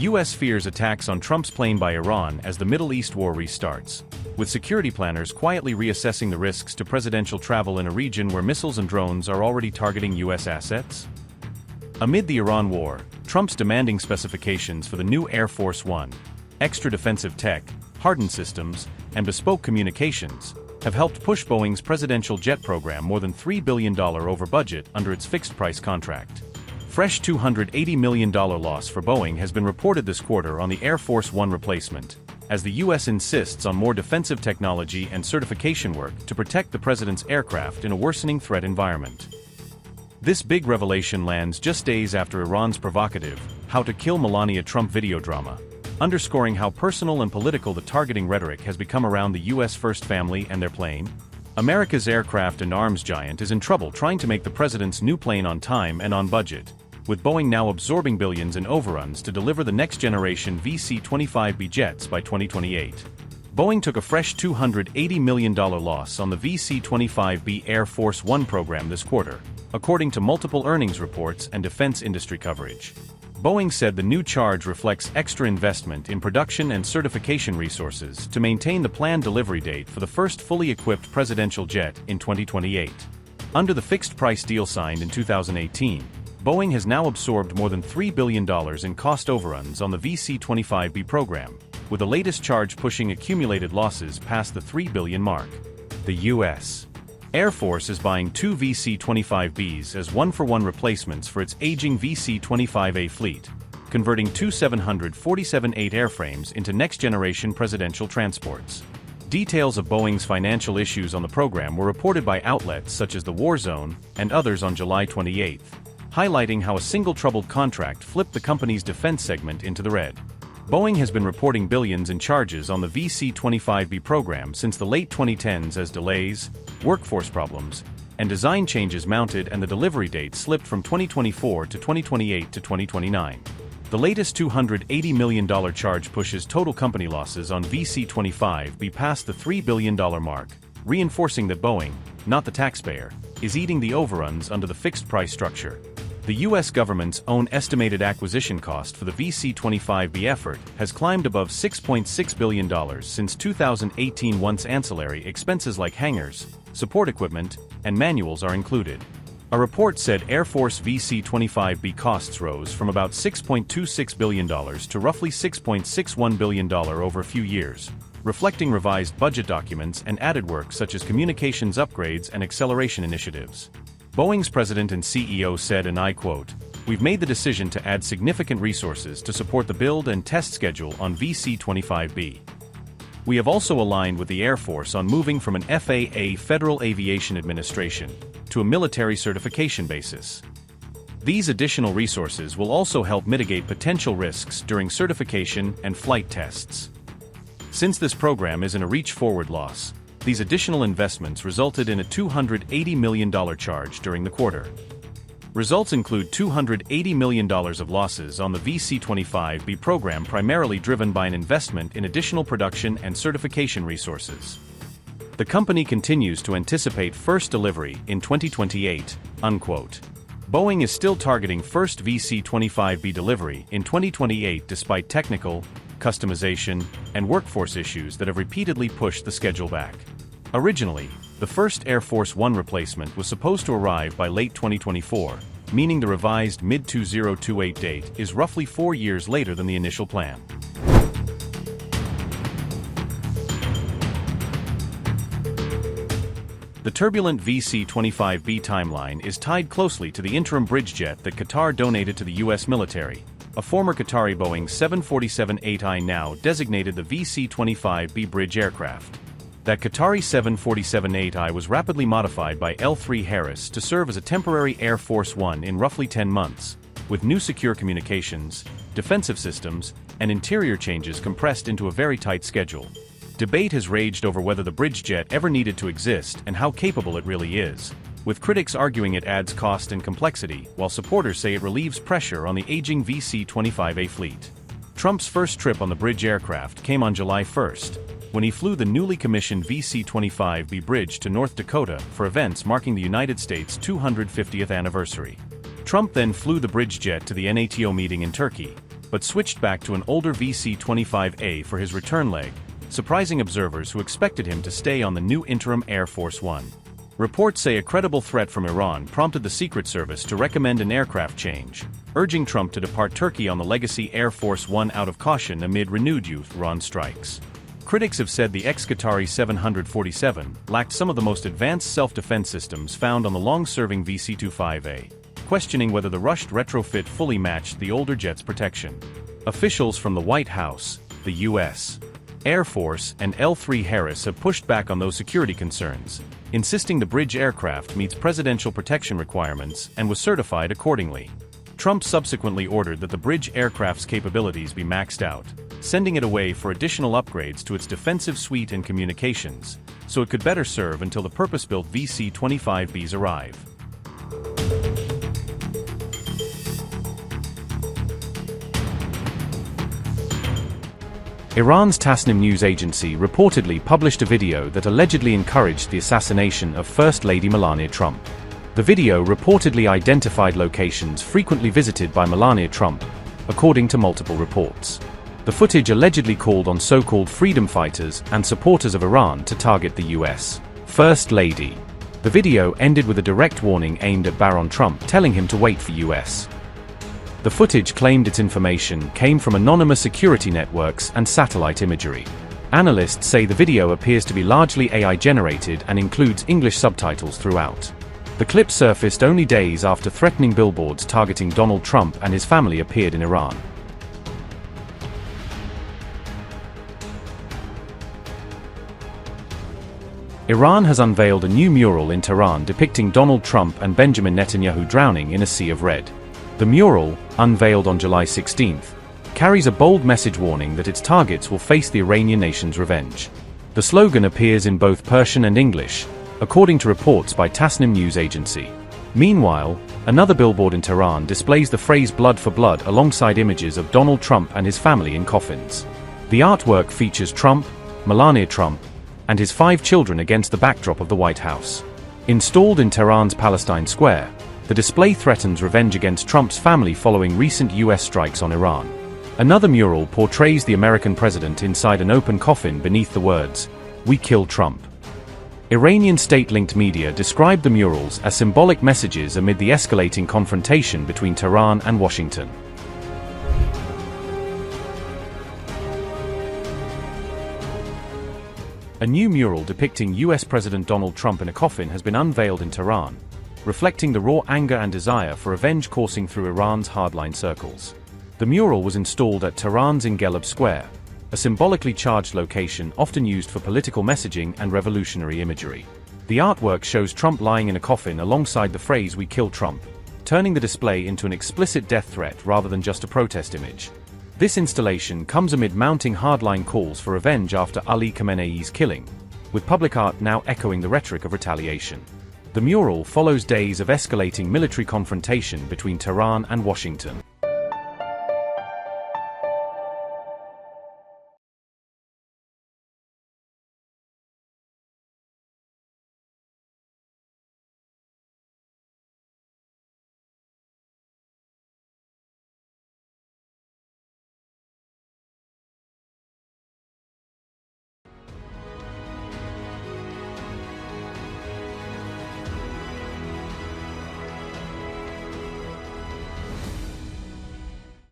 U.S. fears attacks on Trump's plane by Iran as the Middle East war restarts, with security planners quietly reassessing the risks to presidential travel in a region where missiles and drones are already targeting U.S. assets. Amid the Iran war, Trump's demanding specifications for the new Air Force One, extra defensive tech, hardened systems, and bespoke communications have helped push Boeing's presidential jet program more than $3 billion over budget under its fixed-price contract. Fresh $280 million loss for Boeing has been reported this quarter on the Air Force One replacement, as the U.S. insists on more defensive technology and certification work to protect the president's aircraft in a worsening threat environment. This big revelation lands just days after Iran's provocative, How to Kill Melania Trump video drama, underscoring how personal and political the targeting rhetoric has become around the U.S. first family and their plane. America's aircraft and arms giant is in trouble trying to make the president's new plane on time and on budget, with Boeing now absorbing billions in overruns to deliver the next-generation VC-25B jets by 2028. Boeing took a fresh $280 million loss on the VC-25B Air Force One program this quarter, according to multiple earnings reports and defense industry coverage. Boeing said the new charge reflects extra investment in production and certification resources to maintain the planned delivery date for the first fully equipped presidential jet in 2028. Under the fixed-price deal signed in 2018, Boeing has now absorbed more than $3 billion in cost overruns on the VC-25B program, with the latest charge pushing accumulated losses past the $3 billion mark. The U.S. Air Force is buying two VC-25Bs as one-for-one replacements for its aging VC-25A fleet, converting two 747-8 airframes into next-generation presidential transports. Details of Boeing's financial issues on the program were reported by outlets such as The War Zone and others on July 28, highlighting how a single troubled contract flipped the company's defense segment into the red. Boeing has been reporting billions in charges on the VC-25B program since the late 2010s as delays, workforce problems, and design changes mounted and the delivery date slipped from 2024 to 2028 to 2029. The latest $280 million charge pushes total company losses on VC-25B past the $3 billion mark, reinforcing that Boeing, not the taxpayer, is eating the overruns under the fixed-price structure. The U.S. government's own estimated acquisition cost for the VC-25B effort has climbed above $6.6 billion since 2018 once ancillary expenses like hangars, support equipment, and manuals are included. A report said Air Force VC-25B costs rose from about $6.26 billion to roughly $6.61 billion over a few years, reflecting revised budget documents and added work such as communications upgrades and acceleration initiatives. Boeing's president and CEO said, and I quote, "We've made the decision to add significant resources to support the build and test schedule on VC-25B. We have also aligned with the Air Force on moving from an FAA Federal Aviation Administration to a military certification basis. These additional resources will also help mitigate potential risks during certification and flight tests. Since this program is in a reach-forward loss, these additional investments resulted in a $280 million charge during the quarter. Results include $280 million of losses on the VC-25B program, primarily driven by an investment in additional production and certification resources. The company continues to anticipate first delivery in 2028, unquote. Boeing is still targeting first VC-25B delivery in 2028 despite technical, customization, and workforce issues that have repeatedly pushed the schedule back. Originally, the first Air Force One replacement was supposed to arrive by late 2024, meaning the revised mid-2028 date is roughly 4 years later than the initial plan. The turbulent VC-25B timeline is tied closely to the interim bridge jet that Qatar donated to the U.S. military. A former Qatari Boeing 747-8I now designated the VC-25B bridge aircraft. That Qatari 747-8I was rapidly modified by L3 Harris to serve as a temporary Air Force One in roughly 10 months, with new secure communications, defensive systems, and interior changes compressed into a very tight schedule. Debate has raged over whether the bridge jet ever needed to exist and how capable it really is, with critics arguing it adds cost and complexity, while supporters say it relieves pressure on the aging VC-25A fleet. Trump's first trip on the bridge aircraft came on July 1st, when he flew the newly commissioned VC-25B bridge to North Dakota for events marking the United States' 250th anniversary. Trump then flew the bridge jet to the NATO meeting in Turkey, but switched back to an older VC-25A for his return leg, surprising observers who expected him to stay on the new interim Air Force One. Reports say a credible threat from Iran prompted the Secret Service to recommend an aircraft change, urging Trump to depart Turkey on the legacy Air Force One out of caution amid renewed Iran strikes. Critics have said the ex-Qatari 747 lacked some of the most advanced self-defense systems found on the long-serving VC-25A, questioning whether the rushed retrofit fully matched the older jet's protection. Officials from the White House, the U.S. Air Force, and L3 Harris have pushed back on those security concerns, insisting the bridge aircraft meets presidential protection requirements and was certified accordingly. Trump subsequently ordered that the bridge aircraft's capabilities be maxed out, sending it away for additional upgrades to its defensive suite and communications, so it could better serve until the purpose-built VC-25Bs arrive. Iran's Tasnim news agency reportedly published a video that allegedly encouraged the assassination of First Lady Melania Trump. The video reportedly identified locations frequently visited by Melania Trump, according to multiple reports. The footage allegedly called on so-called freedom fighters and supporters of Iran to target the U.S. First Lady. The video ended with a direct warning aimed at Barron Trump, telling him to wait for U.S. The footage claimed its information came from anonymous security networks and satellite imagery. Analysts say the video appears to be largely AI-generated and includes English subtitles throughout. The clip surfaced only days after threatening billboards targeting Donald Trump and his family appeared in Iran. Iran has unveiled a new mural in Tehran depicting Donald Trump and Benjamin Netanyahu drowning in a sea of red. The mural, unveiled on July 16, carries a bold message warning that its targets will face the Iranian nation's revenge. The slogan appears in both Persian and English, according to reports by Tasnim news agency. Meanwhile, another billboard in Tehran displays the phrase "blood for blood" alongside images of Donald Trump and his family in coffins. The artwork features Trump, Melania Trump, and his 5 children against the backdrop of the White House. Installed in Tehran's Palestine Square, the display threatens revenge against Trump's family following recent U.S. strikes on Iran. Another mural portrays the American president inside an open coffin beneath the words, "We kill Trump." Iranian state-linked media described the murals as symbolic messages amid the escalating confrontation between Tehran and Washington. A new mural depicting U.S. President Donald Trump in a coffin has been unveiled in Tehran, reflecting the raw anger and desire for revenge coursing through Iran's hardline circles. The mural was installed at Tehran's Ingelab Square, a symbolically charged location often used for political messaging and revolutionary imagery. The artwork shows Trump lying in a coffin alongside the phrase "We kill Trump," turning the display into an explicit death threat rather than just a protest image. This installation comes amid mounting hardline calls for revenge after Ali Khamenei's killing, with public art now echoing the rhetoric of retaliation. The mural follows days of escalating military confrontation between Tehran and Washington.